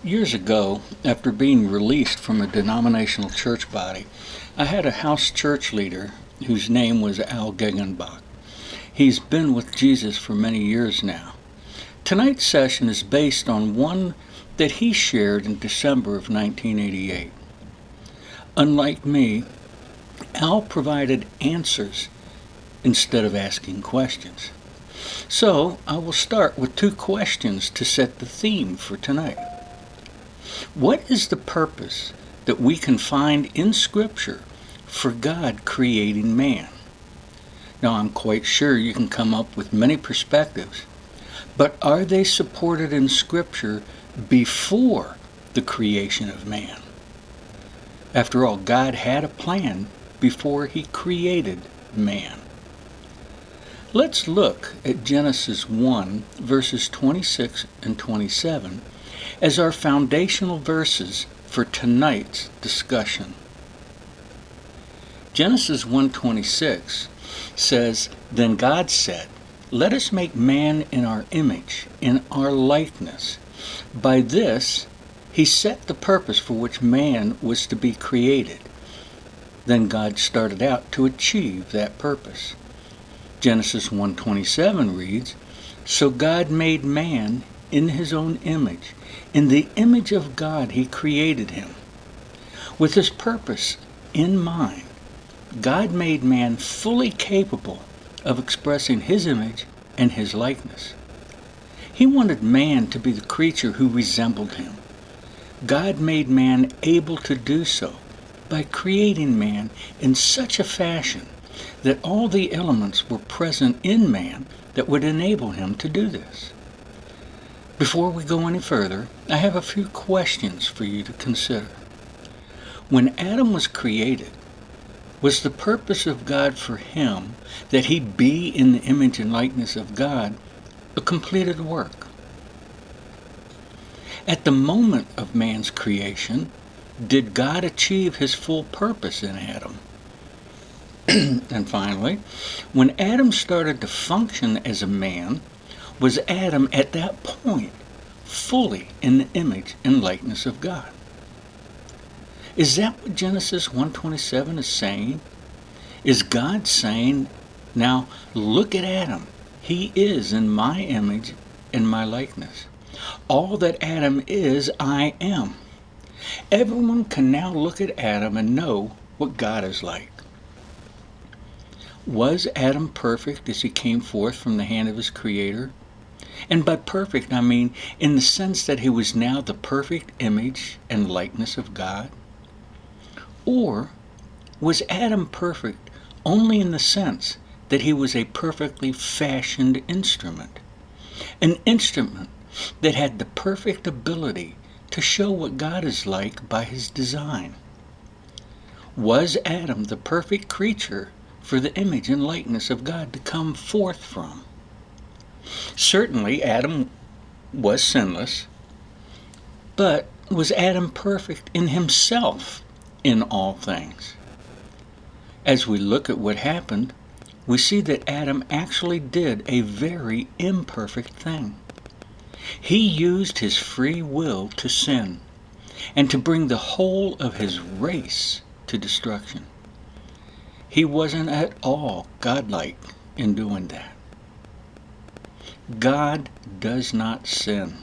Years ago, after being released from a denominational church body, I had a house church leader whose name was Al Gegenbach. He's been with Jesus for many years now. Tonight's session is based on one that he shared in December of 1988. Unlike me, Al provided answers instead of asking questions. So I will start with two questions to set the theme for tonight. What is the purpose that we can find in Scripture for God creating man? Now, I'm quite sure you can come up with many perspectives, but are they supported in Scripture before the creation of man? After all, God had a plan before He created man. Let's look at Genesis 1, verses 26 and 27 as our foundational verses for tonight's discussion. Genesis 1:26 says, "Then God said, Let us make man in our image, in our likeness. By this He set the purpose for which man was to be created." Then God started out to achieve that purpose. Genesis 1:27 reads, "So God made man in His own image. In the image of God He created him." With this purpose in mind, God made man fully capable of expressing His image and His likeness. He wanted man to be the creature who resembled Him. God made man able to do so by creating man in such a fashion that all the elements were present in man that would enable him to do this. Before we go any further, I have a few questions for you to consider. When Adam was created, was the purpose of God for him that he be in the image and likeness of God a completed work? At the moment of man's creation, did God achieve His full purpose in Adam? And finally, when Adam started to function as a man, was Adam at that point fully in the image and likeness of God? Is that what Genesis 1:27 is saying? Is God saying, now look at Adam. He is in my image and my likeness. All that Adam is, I am. Everyone can now look at Adam and know what God is like. Was Adam perfect as he came forth from the hand of his Creator? And by perfect, I mean in the sense that he was now the perfect image and likeness of God? Or was Adam perfect only in the sense that he was a perfectly fashioned instrument? An instrument that had the perfect ability to show what God is like by His design. Was Adam the perfect creature for the image and likeness of God to come forth from? Certainly Adam was sinless, but was Adam perfect in himself in all things? As we look at what happened, we see that Adam actually did a very imperfect thing. He used his free will to sin and to bring the whole of his race to destruction. He wasn't at all godlike in doing that. God does not sin.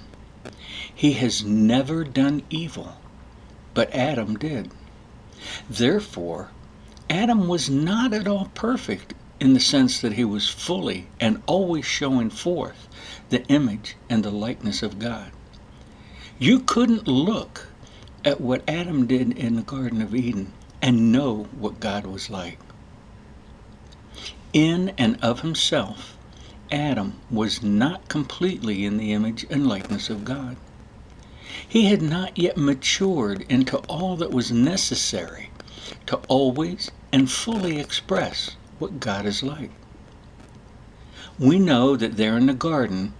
He has never done evil, but Adam did. Therefore, Adam was not at all perfect in the sense that he was fully and always showing forth the image and the likeness of God. You couldn't look at what Adam did in the Garden of Eden and know what God was like. In and of himself, Adam was not completely in the image and likeness of God. He had not yet matured into all that was necessary to always and fully express what God is like. We know that there in the garden,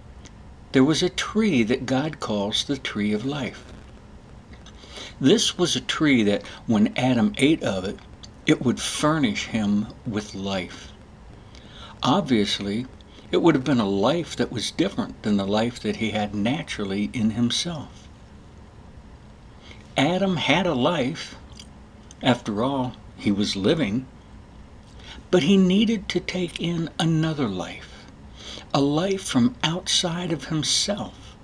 there was a tree that God calls the tree of life. This was a tree that when Adam ate of it, it would furnish him with life. Obviously, it would have been a life that was different than the life that he had naturally in himself. Adam had a life. After all, he was living. But he needed to take in another life, a life from outside of himself,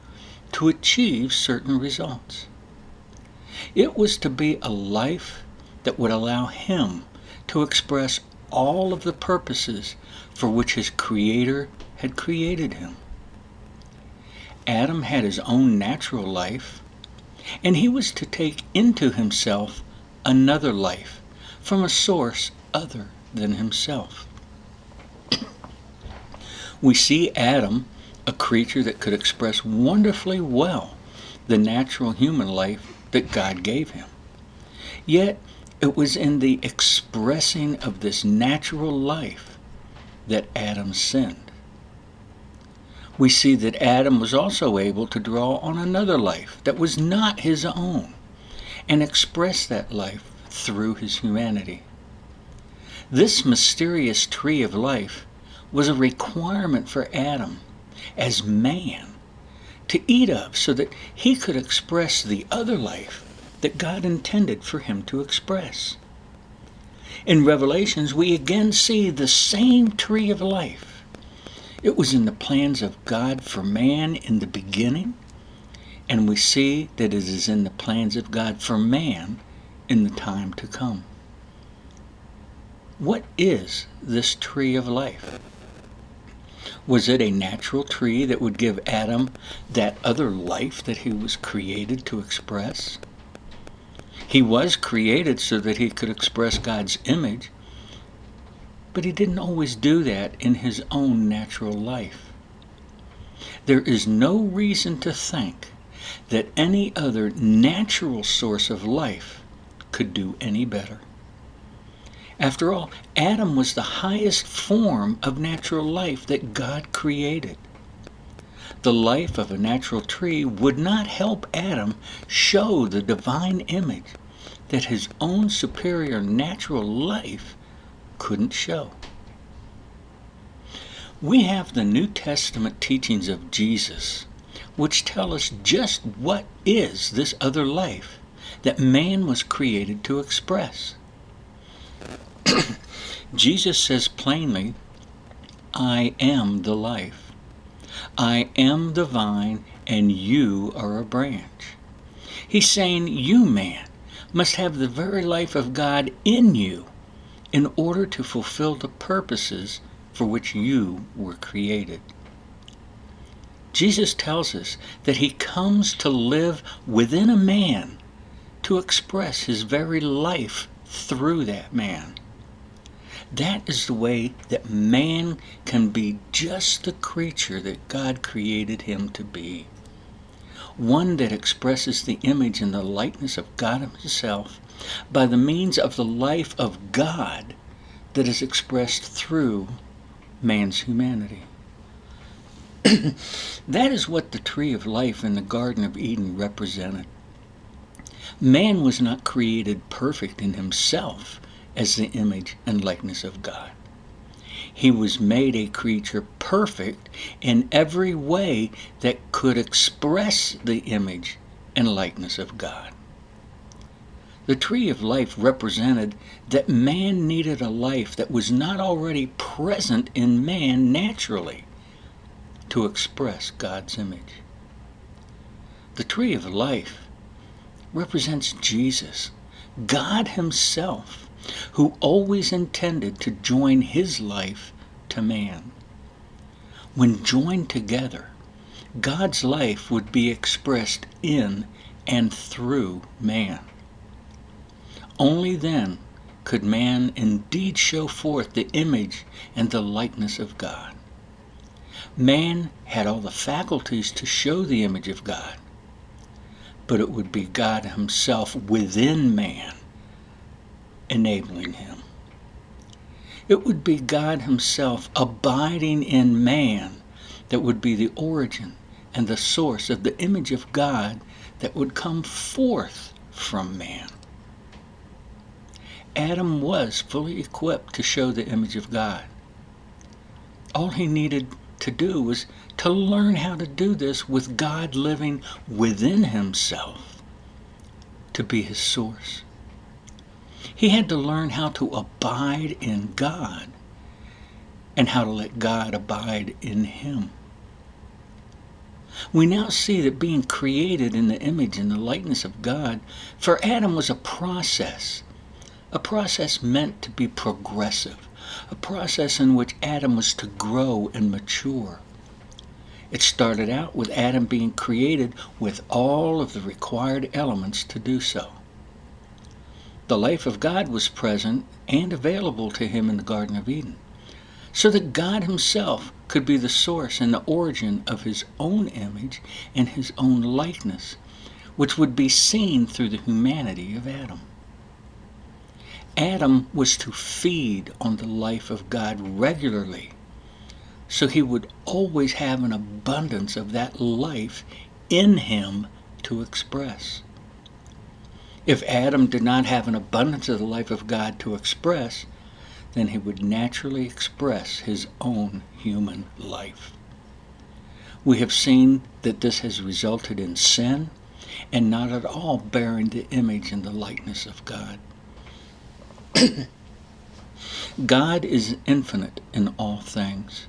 to achieve certain results. It was to be a life that would allow him to express all of the purposes for which his Creator had created him. Adam had his own natural life, and he was to take into himself another life from a source other than himself. We see Adam, a creature that could express wonderfully well the natural human life that God gave him. Yet it was in the expressing of this natural life that Adam sinned. We see that Adam was also able to draw on another life that was not his own and express that life through his humanity. This mysterious tree of life was a requirement for Adam as man to eat of so that he could express the other life that God intended for him to express. In Revelations, we again see the same tree of life. It was in the plans of God for man in the beginning, and we see that it is in the plans of God for man in the time to come. What is this tree of life? Was it a natural tree that would give Adam that other life that he was created to express? He was created so that he could express God's image, but he didn't always do that in his own natural life. There is no reason to think that any other natural source of life could do any better. After all, Adam was the highest form of natural life that God created. The life of a natural tree would not help Adam show the divine image that his own superior natural life couldn't show. We have the New Testament teachings of Jesus, which tell us just what is this other life that man was created to express. Jesus says plainly, I am the life. I am the vine, and you are a branch. He's saying you, man, must have the very life of God in you in order to fulfill the purposes for which you were created. Jesus tells us that he comes to live within a man to express his very life through that man. That is the way that man can be just the creature that God created him to be. One that expresses the image and the likeness of God himself by the means of the life of God that is expressed through man's humanity. That is what the tree of life in the Garden of Eden represented. Man was not created perfect in himself as the image and likeness of God. He was made a creature perfect in every way that could express the image and likeness of God. The tree of life represented that man needed a life that was not already present in man naturally to express God's image. The tree of life represents Jesus, God himself, who always intended to join his life to man. When joined together, God's life would be expressed in and through man. Only then could man indeed show forth the image and the likeness of God. Man had all the faculties to show the image of God, but it would be God himself within man enabling him. It would be God himself abiding in man that would be the origin and the source of the image of God that would come forth from man. Adam was fully equipped to show the image of God. All he needed to do was to learn how to do this with God living within himself, to be his source. He had to learn how to abide in God and how to let God abide in him. We now see that being created in the image and the likeness of God for Adam was a process meant to be progressive, a process in which Adam was to grow and mature. It started out with Adam being created with all of the required elements to do so. The life of God was present and available to him in the Garden of Eden, so that God himself could be the source and the origin of his own image and his own likeness, which would be seen through the humanity of Adam. Adam was to feed on the life of God regularly, so he would always have an abundance of that life in him to express. If Adam did not have an abundance of the life of God to express, then he would naturally express his own human life. We have seen that this has resulted in sin and not at all bearing the image and the likeness of God. God is infinite in all things.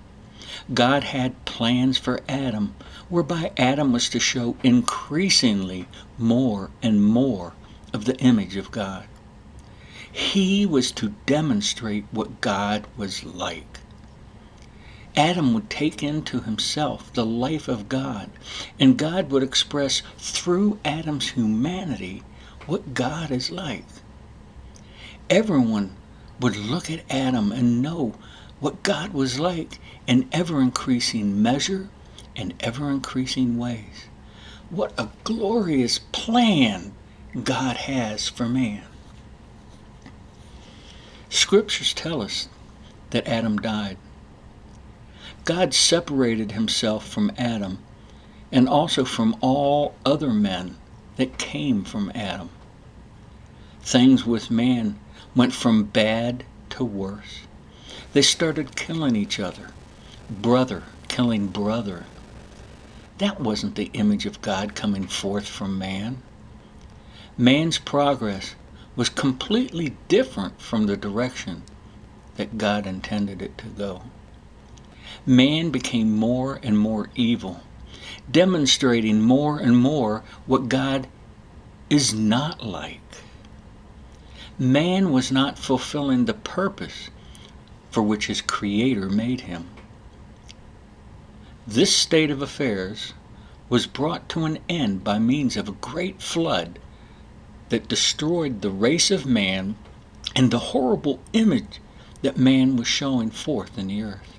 God had plans for Adam, whereby Adam was to show increasingly more and more of the image of God. He was to demonstrate what God was like. Adam would take into himself the life of God, and God would express through Adam's humanity what God is like. Everyone would look at Adam and know what God was like in ever-increasing measure and ever-increasing ways. What a glorious plan God has for man. Scriptures tell us that Adam died. God separated himself from Adam and also from all other men that came from Adam. Things with man went from bad to worse. They started killing each other, brother killing brother. That wasn't the image of God coming forth from man. Man's progress was completely different from the direction that God intended it to go. Man became more and more evil, demonstrating more and more what God is not like. Man was not fulfilling the purpose for which his Creator made him. This state of affairs was brought to an end by means of a great flood that destroyed the race of man and the horrible image that man was showing forth in the earth.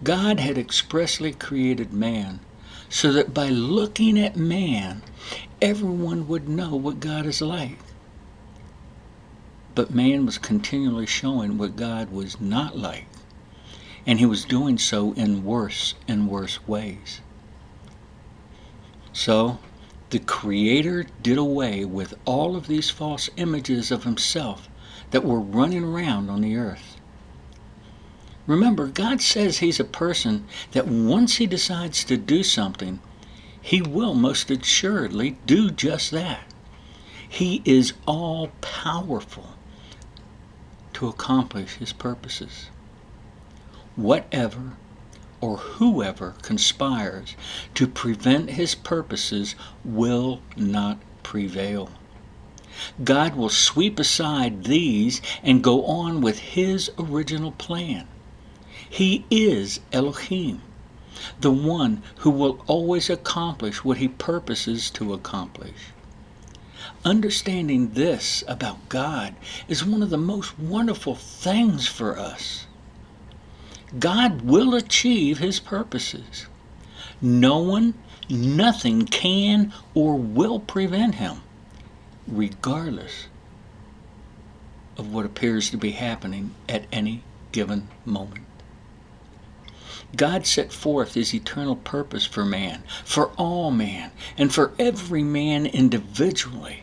God had expressly created man so that by looking at man, everyone would know what God is like. But man was continually showing what God was not like, and he was doing so in worse and worse ways. So, the Creator did away with all of these false images of himself that were running around on the earth. Remember, God says he's a person that once he decides to do something, he will most assuredly do just that. He is all powerful to accomplish his purposes. Whatever or whoever conspires to prevent his purposes will not prevail. God will sweep aside these and go on with his original plan. He is Elohim, the one who will always accomplish what he purposes to accomplish. Understanding this about God is one of the most wonderful things for us. God will achieve his purposes. No one, nothing can or will prevent him, regardless of what appears to be happening at any given moment. God set forth his eternal purpose for man, for all man, and for every man individually.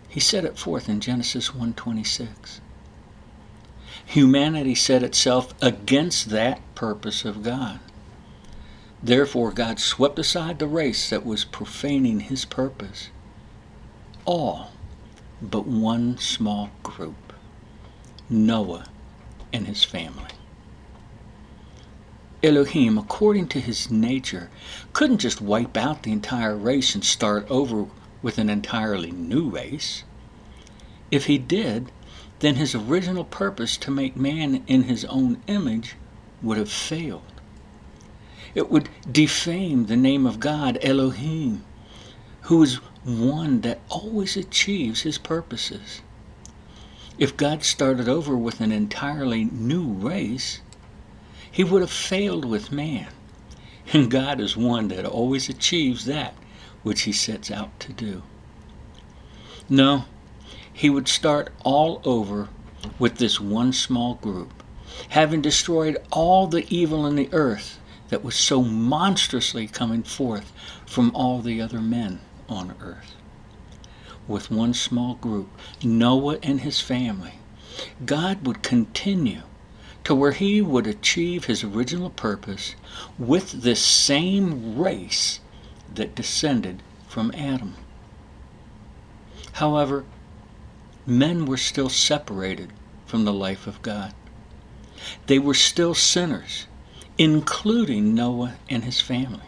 He set it forth in Genesis 1:26. Humanity set itself against that purpose of God. Therefore, God swept aside the race that was profaning his purpose all but one small group, Noah and his family. Elohim, according to his nature, couldn't just wipe out the entire race and start over with an entirely new race. If he did, then his original purpose to make man in his own image would have failed. It would defame the name of God, Elohim, who is one that always achieves his purposes. If God started over with an entirely new race, he would have failed with man. And God is one that always achieves that which he sets out to do. No, he would start all over with this one small group, having destroyed all the evil in the earth that was so monstrously coming forth from all the other men on earth. With one small group, Noah and his family, God would continue to where he would achieve his original purpose with this same race that descended from Adam. However, men were still separated from the life of God. They were still sinners, including Noah and his family.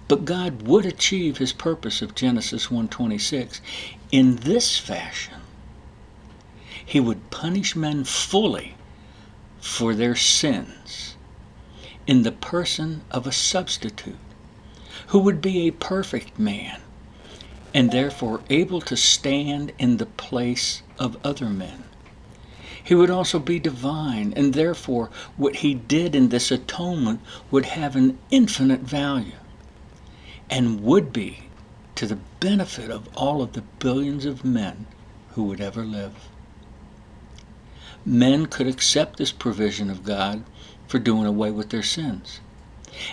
But God would achieve his purpose of Genesis 1:26 in this fashion. He would punish men fully for their sins in the person of a substitute who would be a perfect man and therefore able to stand in the place of other men. He would also be divine, and therefore what he did in this atonement would have an infinite value and would be to the benefit of all of the billions of men who would ever live. Men could accept this provision of God for doing away with their sins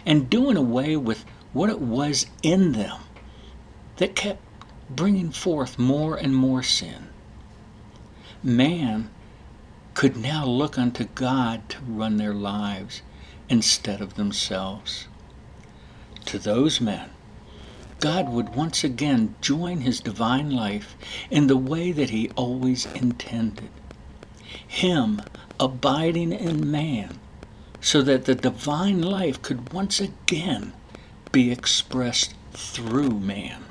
and doing away with what it was in them that kept bringing forth more and more sin. Man could now look unto God to run their lives instead of themselves. To those men, God would once again join his divine life in the way that he always intended. Him abiding in man, so that the divine life could once again be expressed through man.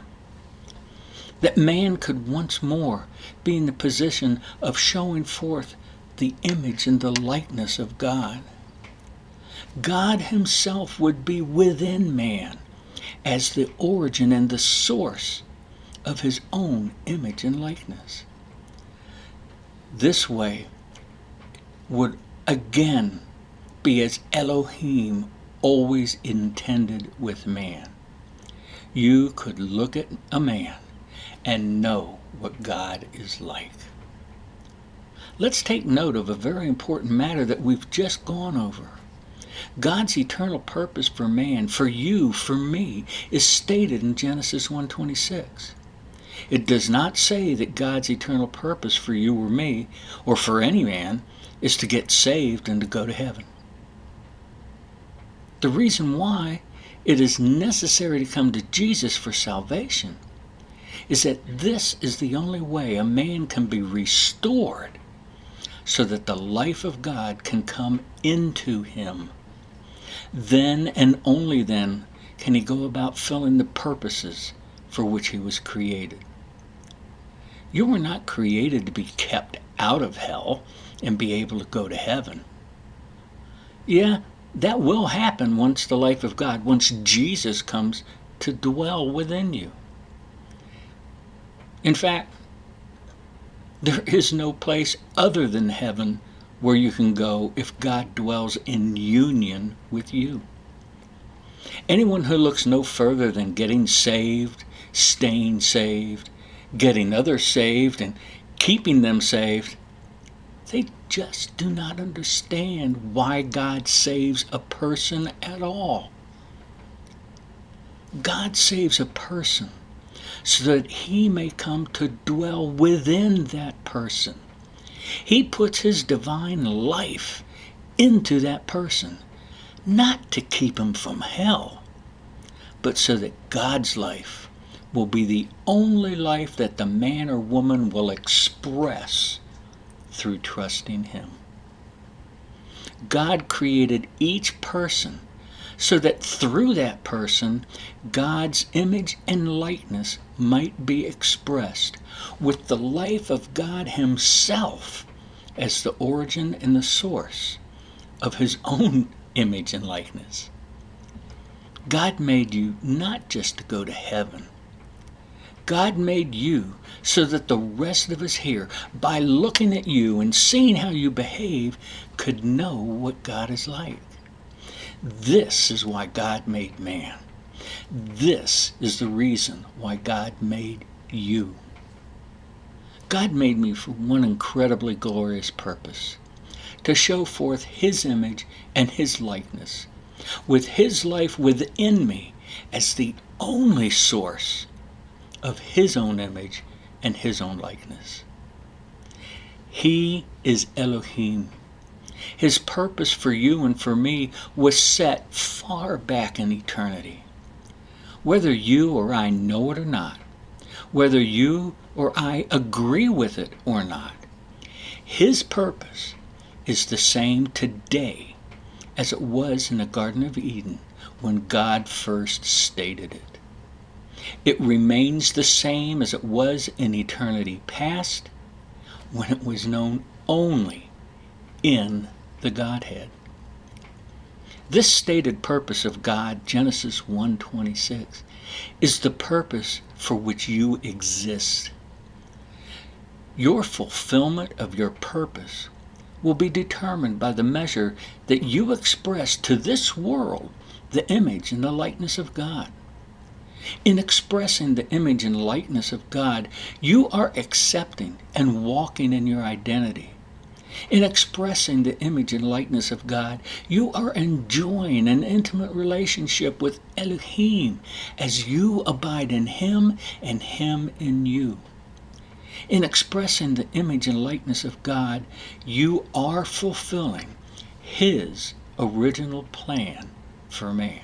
That man could once more be in the position of showing forth the image and the likeness of God. God himself would be within man as the origin and the source of his own image and likeness. This way would again be as Elohim always intended with man. You could look at a man and know what God is like. Let's take note of a very important matter that we've just gone over. God's eternal purpose for man, for you, for me, is stated in Genesis 1:26. It does not say that God's eternal purpose for you or me, or for any man, is to get saved and to go to heaven. The reason why it is necessary to come to Jesus for salvation is that this is the only way a man can be restored so that the life of God can come into him. Then and only then can he go about filling the purposes for which he was created. You were not created to be kept out of hell and be able to go to heaven. Yeah, that will happen once the life of God, once Jesus comes to dwell within you. In fact, there is no place other than heaven where you can go if God dwells in union with you. Anyone who looks no further than getting saved, staying saved, getting others saved, and keeping them saved, they just do not understand why God saves a person at all. God saves a person so that he may come to dwell within that person. He puts his divine life into that person, not to keep him from hell, but so that God's life will be the only life that the man or woman will express through trusting Him. God created each person so that through that person, God's image and likeness might be expressed, with the life of God Himself as the origin and the source of His own image and likeness. God made you not just to go to heaven. God made you so that the rest of us here, by looking at you and seeing how you behave, could know what God is like. This is why God made man. This is the reason why God made you. God made me for one incredibly glorious purpose: to show forth His image and His likeness, with His life within me as the only source of His own image and His own likeness. He is Elohim. His purpose for you and for me was set far back in eternity. Whether you or I know it or not, whether you or I agree with it or not, His purpose is the same today as it was in the Garden of Eden when God first stated it. It remains the same as it was in eternity past, when it was known only in the Godhead. This stated purpose of God, Genesis 1:26, is the purpose for which you exist. Your fulfillment of your purpose will be determined by the measure that you express to this world the image and the likeness of God. In expressing the image and likeness of God, you are accepting and walking in your identity. In expressing the image and likeness of God, you are enjoying an intimate relationship with Elohim as you abide in Him and Him in you. In expressing the image and likeness of God, you are fulfilling His original plan for man.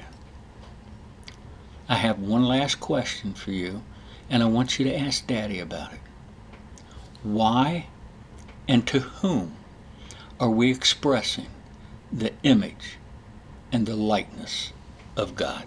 I have one last question for you, and I want you to ask Daddy about it. Why and to whom are we expressing the image and the likeness of God?